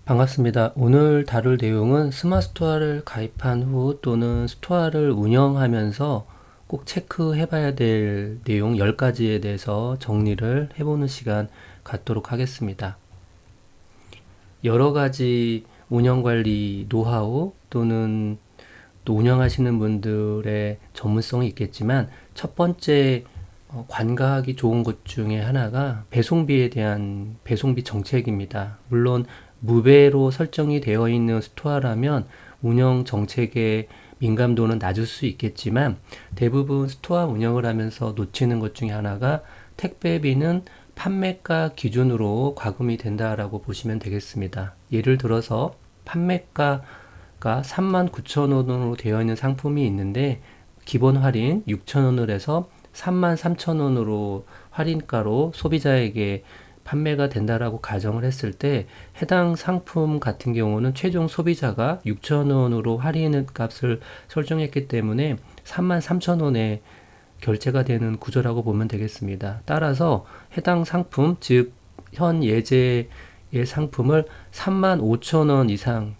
반갑습니다. 오늘 다룰 내용은 스마트스토어를 가입한 후 또는 스토어를 운영하면서 꼭 체크해 봐야 될 내용 10가지에 대해서 정리를 해보는 시간 갖도록 하겠습니다. 여러 가지 운영관리 노하우 또는 또 운영하시는 분들의 전문성이 있겠지만 첫 번째 관가하기 좋은 것 중에 하나가 배송비에 대한 배송비 정책입니다. 물론 무배로 설정이 되어 있는 스토어라면 운영 정책의 민감도는 낮을 수 있겠지만 대부분 스토어 운영을 하면서 놓치는 것 중에 하나가 택배비는 판매가 기준으로 과금이 된다라고 보시면 되겠습니다. 예를 들어서 판매가가 39,000원으로 되어 있는 상품이 있는데 기본 할인 6,000원을 해서 33,000원으로 할인가로 소비자에게 판매가 된다라고 가정을 했을 때 해당 상품 같은 경우는 최종 소비자가 6,000원으로 할인 값을 설정했기 때문에 33,000원에 결제가 되는 구조라고 보면 되겠습니다. 따라서 해당 상품, 즉 현 예제의 상품을 35,000원 이상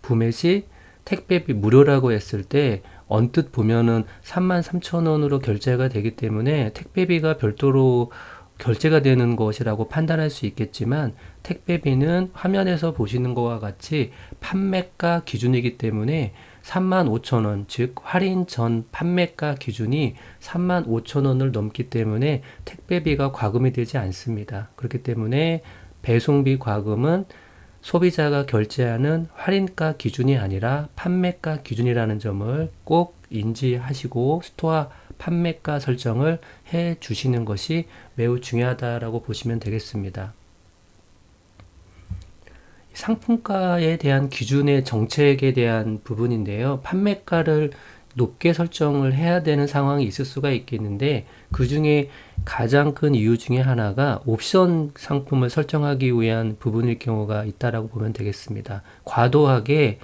구매 시 택배비 무료라고 했을 때 언뜻 보면은 33,000원으로 결제가 되기 때문에 택배비가 별도로 결제가 되는 것이라고 판단할 수 있겠지만 택배비는 화면에서 보시는 것과 같이 판매가 기준이기 때문에 35,000원, 즉 할인 전 판매가 기준이 35,000원을 넘기 때문에 택배비가 과금이 되지 않습니다. 그렇기 때문에 배송비 과금은 소비자가 결제하는 할인가 기준이 아니라 판매가 기준이라는 점을 꼭 인지하시고 스토어 판매가 설정을 해 주시는 것이 매우 중요하다라고 보시면 되겠습니다. 상품가에 대한 기준의 정책에 대한 부분인데요. 판매가를 높게 설정을 해야 되는 상황이 있을 수가 있겠는데 그 중에 가장 큰 이유 중에 하나가 옵션 상품을 설정하기 위한 부분일 경우가 있다라고 보면 되겠습니다. 과도하게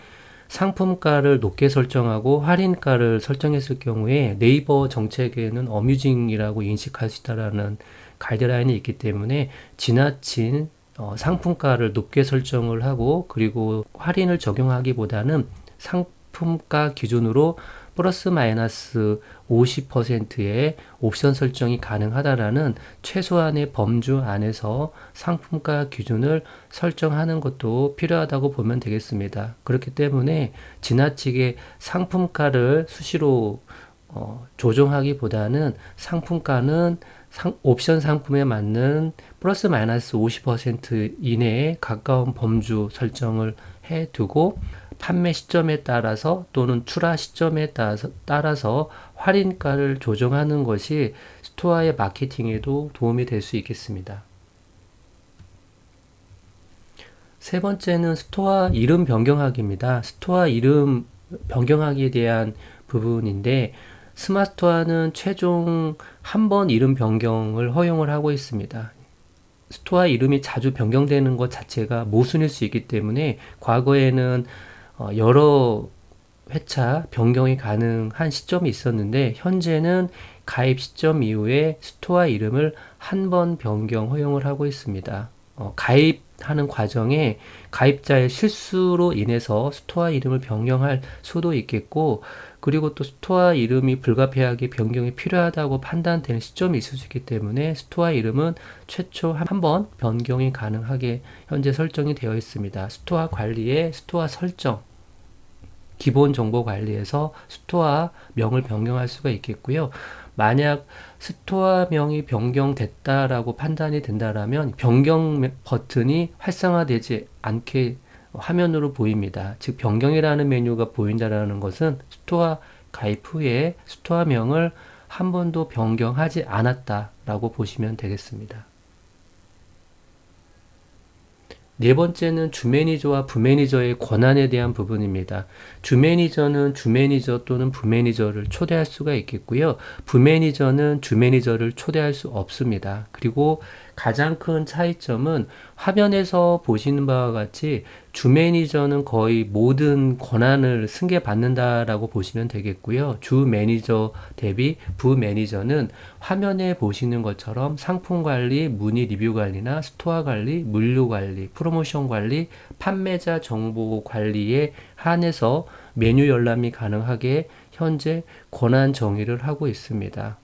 상품가를 높게 설정하고 할인가를 설정했을 경우에 네이버 정책에는 어뮤징이라고 인식하시다라는 가이드라인이 있기 때문에 지나친 상품가를 높게 설정을 하고 그리고 할인을 적용하기보다는 상품가 기준으로 플러스 마이너스 50%의 옵션 설정이 가능하다라는 최소한의 범주 안에서 상품가 기준을 설정하는 것도 필요하다고 보면 되겠습니다. 그렇기 때문에 지나치게 상품가를 수시로 조정하기보다는 상품가는 옵션 상품에 맞는 플러스 마이너스 50% 이내에 가까운 범주 설정을 해두고 판매 시점에 따라서 또는 출하 시점에 따라서 할인가를 조정하는 것이 스토어의 마케팅에도 도움이 될 수 있겠습니다. 세 번째는 스토어 이름 변경하기입니다. 스토어 이름 변경하기에 대한 부분인데 스마트스토어는 최종 한 번 이름 변경을 허용을 하고 있습니다. 스토어 이름이 자주 변경되는 것 자체가 모순일 수 있기 때문에 과거에는 여러 회차 변경이 가능한 시점이 있었는데 현재는 가입 시점 이후에 스토어 이름을 한 번 변경 허용을 하고 있습니다. 가입하는 과정에 가입자의 실수로 인해서 스토어 이름을 변경할 수도 있겠고 그리고 또 스토어 이름이 불가피하게 변경이 필요하다고 판단되는 시점이 있을 수 있기 때문에 스토어 이름은 최초 한 번 변경이 가능하게 현재 설정이 되어 있습니다. 스토어 관리에 스토어 설정 기본 정보 관리에서 스토어 명을 변경할 수가 있겠고요. 만약 스토어 명이 변경됐다라고 판단이 된다라면 변경 버튼이 활성화되지 않게 화면으로 보입니다. 즉 변경이라는 메뉴가 보인다라는 것은 스토어 가입 후에 스토어 명을 한 번도 변경하지 않았다라고 보시면 되겠습니다. 네 번째는 주매니저와 부매니저의 권한에 대한 부분입니다. 주매니저는 주매니저 또는 부매니저를 초대할 수가 있겠고요. 부매니저는 주매니저를 초대할 수 없습니다. 그리고 가장 큰 차이점은 화면에서 보시는 바와 같이 주 매니저는 거의 모든 권한을 승계받는다라고 보시면 되겠고요. 주 매니저 대비 부 매니저는 화면에 보시는 것처럼 상품 관리, 문의 리뷰 관리나 스토어 관리, 물류 관리, 프로모션 관리, 판매자 정보 관리에 한해서 메뉴 열람이 가능하게 현재 권한 정의를 하고 있습니다.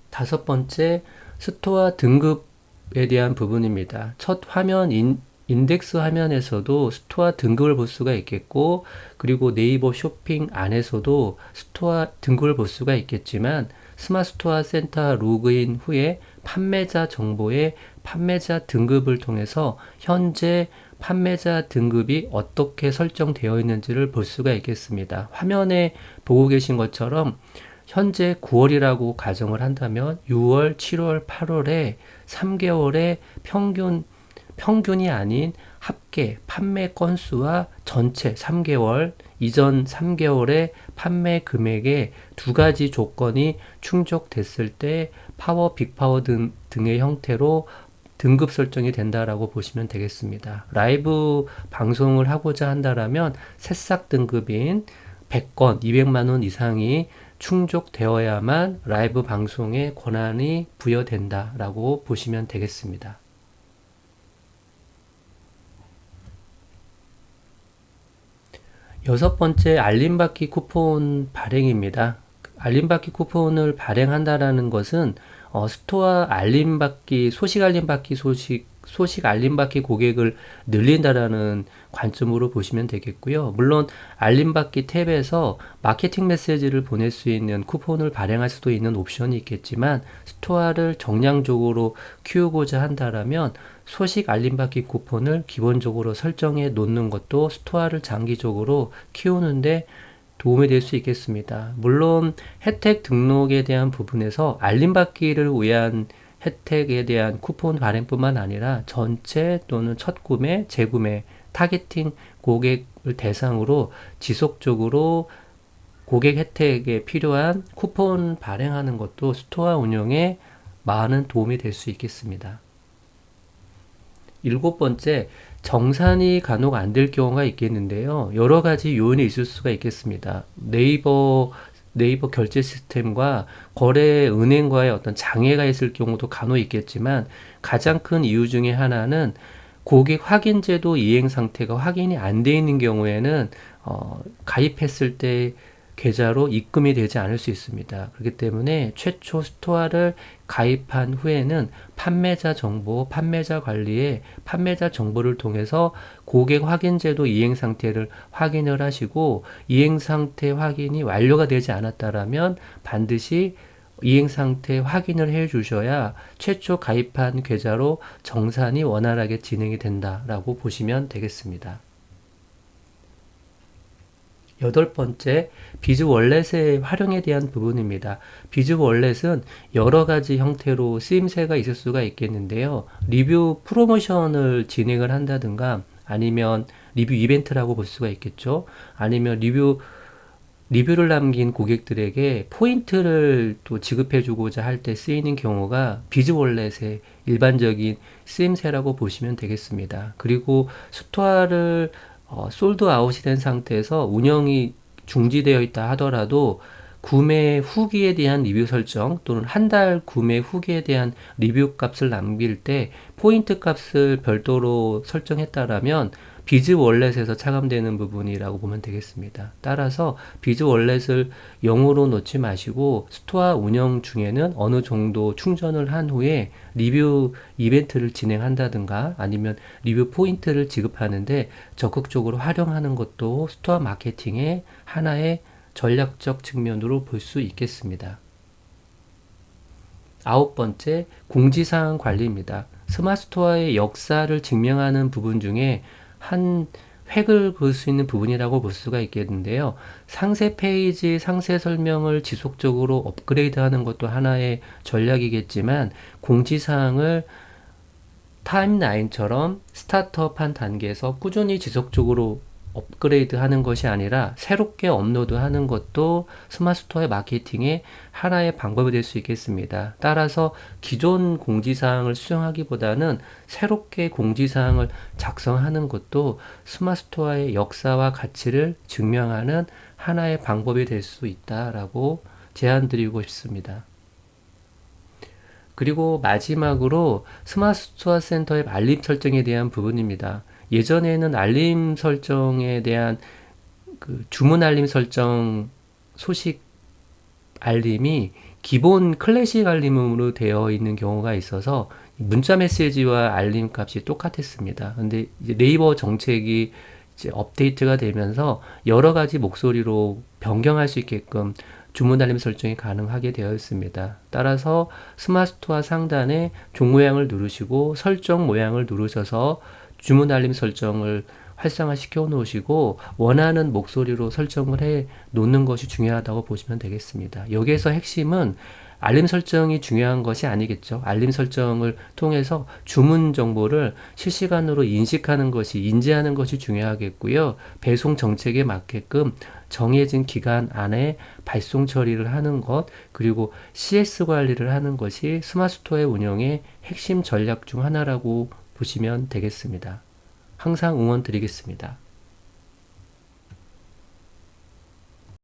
다섯 번째, 스토어 등급에 대한 부분입니다. 첫 화면 인덱스 화면에서도 스토어 등급을 볼 수가 있겠고, 그리고 네이버 쇼핑 안에서도 스토어 등급을 볼 수가 있겠지만, 스마트 스토어 센터 로그인 후에 판매자 정보의 판매자 등급을 통해서 현재 판매자 등급이 어떻게 설정되어 있는지를 볼 수가 있겠습니다. 화면에 보고 계신 것처럼 현재 9월이라고 가정을 한다면 6월, 7월, 8월에 3개월의 평균이 아닌 합계 판매 건수와 전체 3개월, 이전 3개월의 판매 금액의 두 가지 조건이 충족됐을 때 파워, 빅파워 등의 형태로 등급 설정이 된다라고 보시면 되겠습니다. 라이브 방송을 하고자 한다라면 새싹 등급인 100건, 200만 원 이상이 충족되어야만 라이브 방송의 권한이 부여된다라고 보시면 되겠습니다. 여섯 번째, 알림받기 쿠폰 발행입니다. 알림받기 쿠폰을 발행한다라는 것은 스토어 알림받기, 소식 알림받기 고객을 늘린다라는 관점으로 보시면 되겠고요. 물론 알림받기 탭에서 마케팅 메시지를 보낼 수 있는 쿠폰을 발행할 수도 있는 옵션이 있겠지만, 스토어를 정량적으로 키우고자 한다라면 소식 알림받기 쿠폰을 기본적으로 설정해 놓는 것도 스토어를 장기적으로 키우는데 도움이 될 수 있겠습니다. 물론 혜택 등록에 대한 부분에서 알림받기를 위한 혜택에 대한 쿠폰 발행뿐만 아니라 전체 또는 첫 구매, 재구매, 타겟팅 고객을 대상으로 지속적으로 고객 혜택에 필요한 쿠폰 발행하는 것도 스토어 운영에 많은 도움이 될 수 있겠습니다. 일곱 번째, 정산이 간혹 안 될 경우가 있겠는데요. 여러 가지 요인이 있을 수가 있겠습니다. 네이버 결제 시스템과 거래 은행과의 어떤 장애가 있을 경우도 간혹 있겠지만, 가장 큰 이유 중에 하나는 고객 확인제도 이행 상태가 확인이 안 돼 있는 경우에는 가입했을 때 계좌로 입금이 되지 않을 수 있습니다. 그렇기 때문에 최초 스토어를 가입한 후에는 판매자 정보, 판매자 관리에 판매자 정보를 통해서 고객 확인제도 이행 상태를 확인을 하시고, 이행 상태 확인이 완료가 되지 않았다라면 반드시 이행 상태 확인을 해 주셔야 최초 가입한 계좌로 정산이 원활하게 진행이 된다라고 보시면 되겠습니다. 여덟 번째, 비즈 월렛의 활용에 대한 부분입니다. 비즈 월렛은 여러 가지 형태로 쓰임새가 있을 수가 있겠는데요. 리뷰 프로모션을 진행을 한다든가, 아니면 리뷰 이벤트라고 볼 수가 있겠죠. 아니면 리뷰를 남긴 고객들에게 포인트를 또 지급해 주고자 할 때 쓰이는 경우가 비즈 월렛의 일반적인 쓰임새라고 보시면 되겠습니다. 그리고 스토어를 솔드 아웃이 된 상태에서 운영이 중지되어 있다 하더라도 구매 후기에 대한 리뷰 설정, 또는 한 달 구매 후기에 대한 리뷰 값을 남길 때 포인트 값을 별도로 설정했다라면 비즈 월렛에서 차감되는 부분이라고 보면 되겠습니다. 따라서 비즈 월렛을 0으로 놓지 마시고, 스토어 운영 중에는 어느 정도 충전을 한 후에 리뷰 이벤트를 진행한다든가, 아니면 리뷰 포인트를 지급하는데 적극적으로 활용하는 것도 스토어 마케팅의 하나의 전략적 측면으로 볼 수 있겠습니다. 아홉 번째, 공지사항 관리입니다. 스마트 스토어의 역사를 증명하는 부분 중에 한 획을 그을 수 있는 부분이라고 볼 수가 있겠는데요. 상세 페이지, 상세 설명을 지속적으로 업그레이드하는 것도 하나의 전략이겠지만, 공지사항을 타임라인처럼 스타트업한 단계에서 꾸준히 지속적으로 업그레이드 하는 것이 아니라 새롭게 업로드 하는 것도 스마트 스토어의 마케팅의 하나의 방법이 될 수 있겠습니다. 따라서 기존 공지사항을 수정하기보다는 새롭게 공지사항을 작성하는 것도 스마트 스토어의 역사와 가치를 증명하는 하나의 방법이 될 수 있다라고 제안 드리고 싶습니다. 그리고 마지막으로 스마트 스토어 센터의 알림 설정에 대한 부분입니다. 예전에는 알림 설정에 대한 주문 알림 설정 소식 알림이 기본 클래식 알림으로 되어 있는 경우가 있어서 문자 메시지와 알림 값이 똑같았습니다. 근데 이제 네이버 정책이 이제 업데이트가 되면서 여러 가지 목소리로 변경할 수 있게끔 주문 알림 설정이 가능하게 되어 있습니다. 따라서 스마트 스토어 상단에 종 모양을 누르시고 설정 모양을 누르셔서 주문 알림 설정을 활성화 시켜 놓으시고 원하는 목소리로 설정을 해 놓는 것이 중요하다고 보시면 되겠습니다. 여기에서 핵심은 알림 설정이 중요한 것이 아니겠죠. 알림 설정을 통해서 주문 정보를 실시간으로 인식하는 것이, 인지하는 것이 중요하겠고요. 배송 정책에 맞게끔 정해진 기간 안에 발송 처리를 하는 것, 그리고 CS 관리를 하는 것이 스마트 스토어의 운영의 핵심 전략 중 하나라고 보시면 되겠습니다. 항상 응원 드리겠습니다.